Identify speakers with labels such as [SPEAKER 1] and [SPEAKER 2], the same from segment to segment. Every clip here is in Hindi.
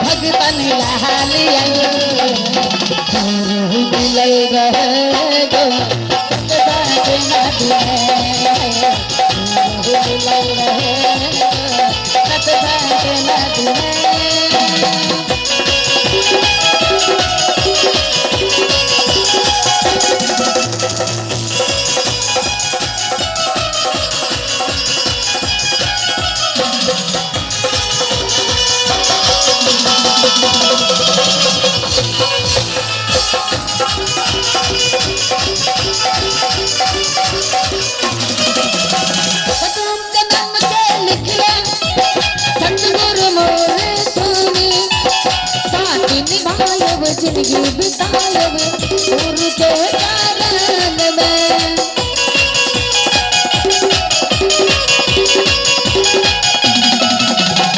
[SPEAKER 1] भगतन लाल मिलल रहे गो सतबाटे ना दिए मिलल रहे सतबाटे ना दिए जिंदगी बितायब गुरु के कारण में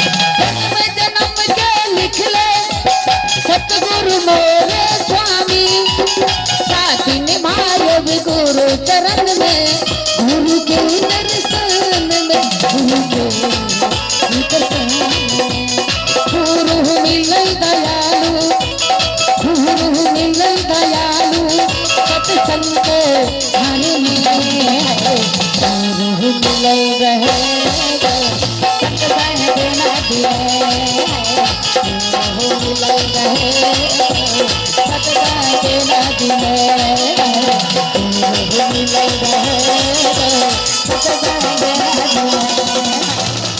[SPEAKER 1] जन्म के लिख ले सतगुरु मोरे स्वामी साथी निभायब गुरु चरण में गुरु के दर्शन में गुरु के दर्शन में गुरु मिले दयालु गुरु मिले दयालु सत्संग के घर में गुरु मिले रहे सत्संग ना दिए गुरु मिले रहे सत्संग ना दिए गुरु मिले रहे सत्संग ना दिए